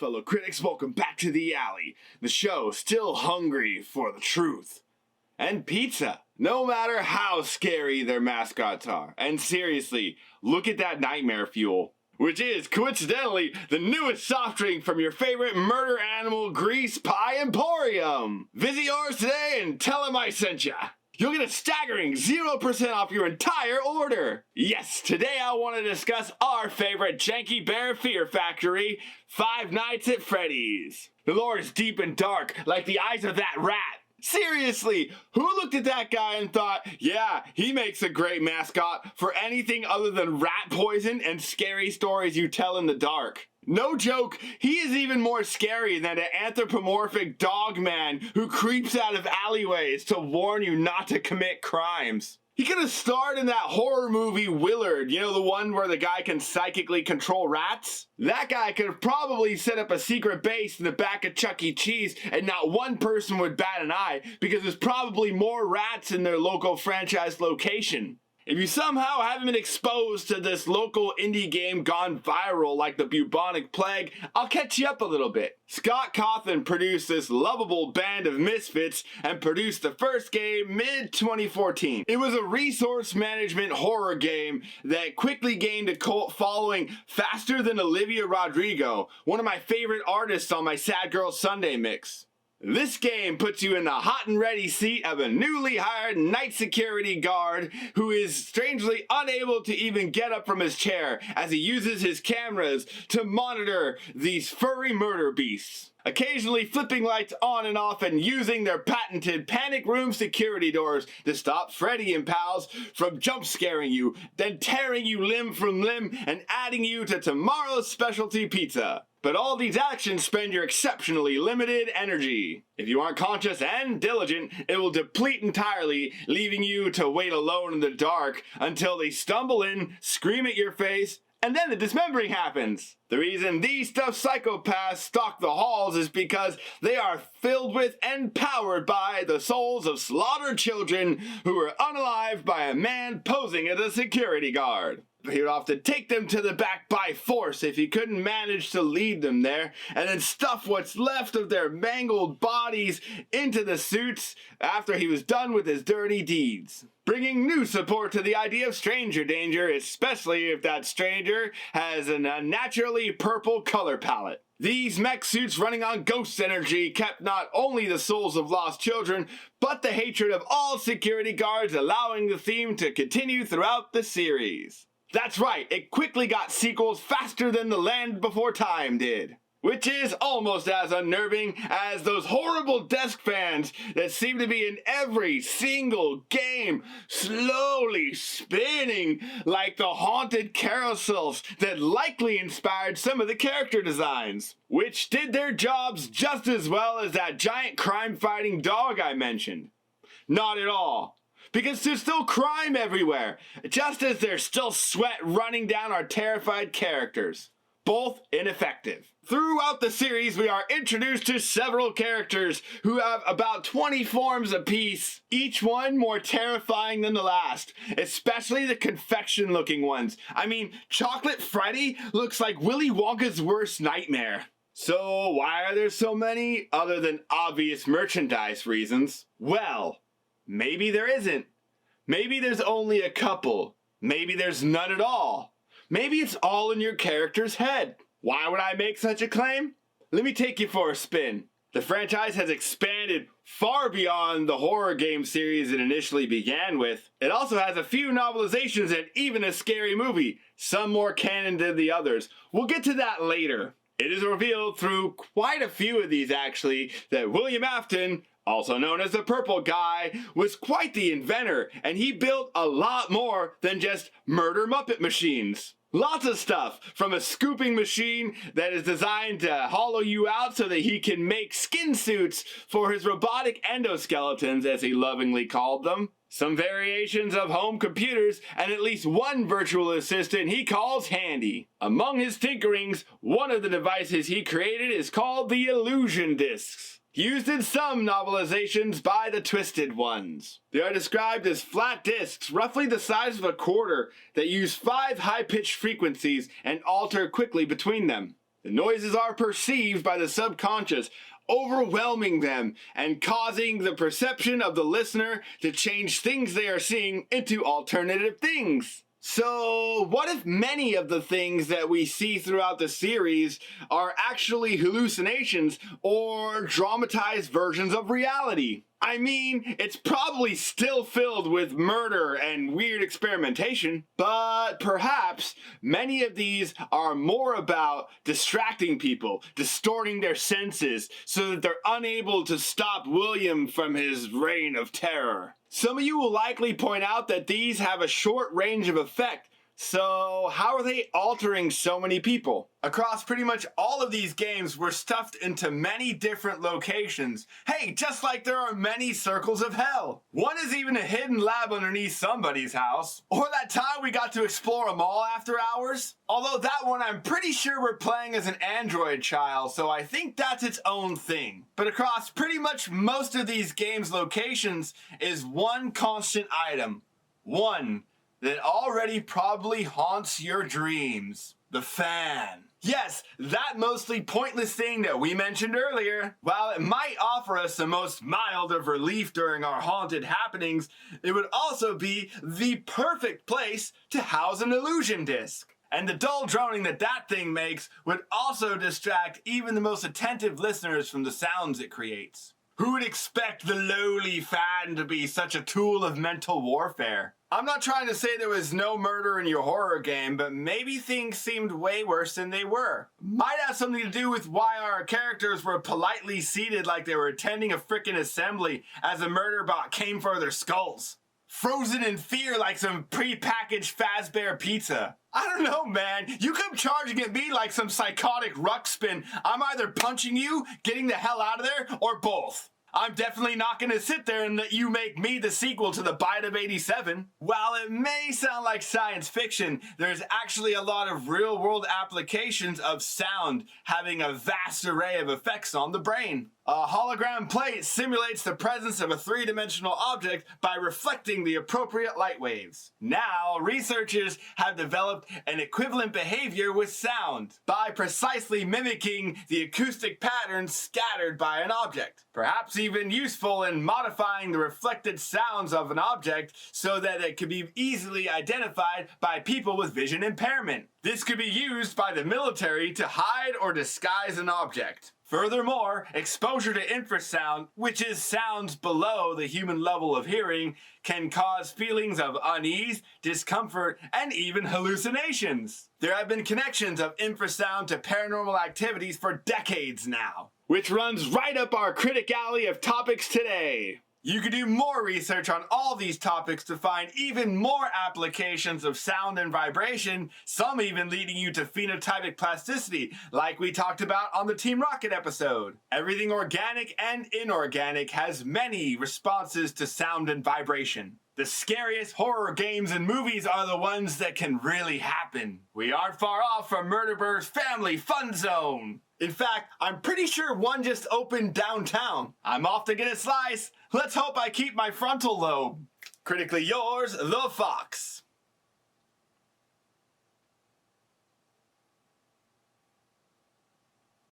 fellow critics, welcome back to the alley. The show still hungry for the truth. And pizza, no matter how scary their mascots are. And seriously, look at that nightmare fuel, which is, coincidentally, the newest soft drink from your favorite murder animal grease pie emporium. Visit yours today and tell them I sent ya. You'll get a staggering 0% off your entire order. Yes, today I want to discuss our favorite janky bear fear factory, Five Nights at Freddy's. The lore is deep and dark, like the eyes of that rat. Seriously, who looked at that guy and thought, yeah, he makes a great mascot for anything other than rat poison and scary stories you tell in the dark? No joke, he is even more scary than an anthropomorphic dog man who creeps out of alleyways to warn you not to commit crimes. He could have starred in that horror movie Willard, you know, the one where the guy can psychically control rats? That guy could have probably set up a secret base in the back of Chuck E. Cheese and not one person would bat an eye because there's probably more rats in their local franchise location. If you somehow haven't been exposed to this local indie game gone viral like the bubonic plague, I'll catch you up a little bit. Scott Cawthon produced this lovable band of misfits and produced the first game mid-2014. It was a resource management horror game that quickly gained a cult following faster than Olivia Rodrigo, one of my favorite artists on my Sad Girl Sunday mix. This game puts you in the hot and ready seat of a newly hired night security guard who is strangely unable to even get up from his chair as he uses his cameras to monitor these furry murder beasts, occasionally flipping lights on and off and using their patented panic room security doors to stop Freddy and pals from jump scaring you, then tearing you limb from limb and adding you to tomorrow's specialty pizza. But all these actions spend your exceptionally limited energy. If you aren't conscious and diligent, it will deplete entirely, leaving you to wait alone in the dark until they stumble in, scream at your face, and then the dismembering happens. The reason these stuffed psychopaths stalk the halls is because they are filled with and powered by the souls of slaughtered children who were unalived by a man posing as a security guard. He would often take them to the back by force if he couldn't manage to lead them there, and then stuff what's left of their mangled bodies into the suits after he was done with his dirty deeds. Bringing new support to the idea of stranger danger, especially if that stranger has an unnaturally purple color palette. These mech suits running on ghost energy kept not only the souls of lost children, but the hatred of all security guards, allowing the theme to continue throughout the series. That's right, it quickly got sequels faster than The Land Before Time did. Which is almost as unnerving as those horrible desk fans that seem to be in every single game, slowly spinning like the haunted carousels that likely inspired some of the character designs, which did their jobs just as well as that giant crime-fighting dog I mentioned. Not at all. Because there's still crime everywhere, just as there's still sweat running down our terrified characters. Both ineffective. Throughout the series, we are introduced to several characters who have about 20 forms apiece, each one more terrifying than the last, especially the confection-looking ones. I mean, Chocolate Freddy looks like Willy Wonka's worst nightmare. So why are there so many, other than obvious merchandise reasons? Well, maybe there isn't. Maybe there's only a couple. Maybe there's none at all. Maybe it's all in your character's head. Why would I make such a claim? Let me take you for a spin. The franchise has expanded far beyond the horror game series it initially began with. It also has a few novelizations and even a scary movie, some more canon than the others. We'll get to that later. It is revealed through quite a few of these actually that William Afton, also known as the Purple Guy, was quite the inventor, and he built a lot more than just murder Muppet machines. Lots of stuff, from a scooping machine that is designed to hollow you out so that he can make skin suits for his robotic endoskeletons, as he lovingly called them. Some variations of home computers, and at least one virtual assistant he calls handy. Among his tinkerings, one of the devices he created is called the Illusion Discs, used in some novelizations by the Twisted Ones. They are described as flat discs, roughly the size of a quarter, that use 5 high-pitched frequencies and alter quickly between them. The noises are perceived by the subconscious, overwhelming them and causing the perception of the listener to change things they are seeing into alternative things. So, what if many of the things that we see throughout the series are actually hallucinations or dramatized versions of reality? I mean, it's probably still filled with murder and weird experimentation, but perhaps many of these are more about distracting people, distorting their senses so that they're unable to stop William from his reign of terror. Some of you will likely point out that these have a short range of effect. So how are they altering so many people? Across pretty much all of these games, we're stuffed into many different locations. Hey, just like there are many circles of hell. One is even a hidden lab underneath somebody's house. Or that time we got to explore a mall after hours. Although that one I'm pretty sure we're playing as an android child, so I think that's its own thing. But across pretty much most of these games' locations is one constant item. One that already probably haunts your dreams. The fan. Yes, that mostly pointless thing that we mentioned earlier. While it might offer us the most mild of relief during our haunted happenings, it would also be the perfect place to house an illusion disc. And the dull droning that that thing makes would also distract even the most attentive listeners from the sounds it creates. Who would expect the lowly fan to be such a tool of mental warfare? I'm not trying to say there was no murder in your horror game, but maybe things seemed way worse than they were. Might have something to do with why our characters were politely seated like they were attending a frickin' assembly as a murder bot came for their skulls. Frozen in fear like some pre-packaged Fazbear pizza. I don't know, man. You come charging at me like some psychotic ruck spin. I'm either punching you, getting the hell out of there, or both. I'm definitely not going to sit there and let you make me the sequel to the Bite of 87. While it may sound like science fiction, there's actually a lot of real-world applications of sound having a vast array of effects on the brain. A hologram plate simulates the presence of a three-dimensional object by reflecting the appropriate light waves. Now, researchers have developed an equivalent behavior with sound by precisely mimicking the acoustic patterns scattered by an object. Perhaps even useful in modifying the reflected sounds of an object so that it could be easily identified by people with vision impairment. This could be used by the military to hide or disguise an object. Furthermore, exposure to infrasound, which is sounds below the human level of hearing, can cause feelings of unease, discomfort, and even hallucinations. There have been connections of infrasound to paranormal activities for decades now, which runs right up our critic alley of topics today. You can do more research on all these topics to find even more applications of sound and vibration, some even leading you to phenotypic plasticity, like we talked about on the Team Rocket episode. Everything organic and inorganic has many responses to sound and vibration. The scariest horror games and movies are the ones that can really happen. We aren't far off from Murderbird's Family Fun Zone. In fact, I'm pretty sure one just opened downtown. I'm off to get a slice. Let's hope I keep my frontal lobe. Critically yours, The Fox.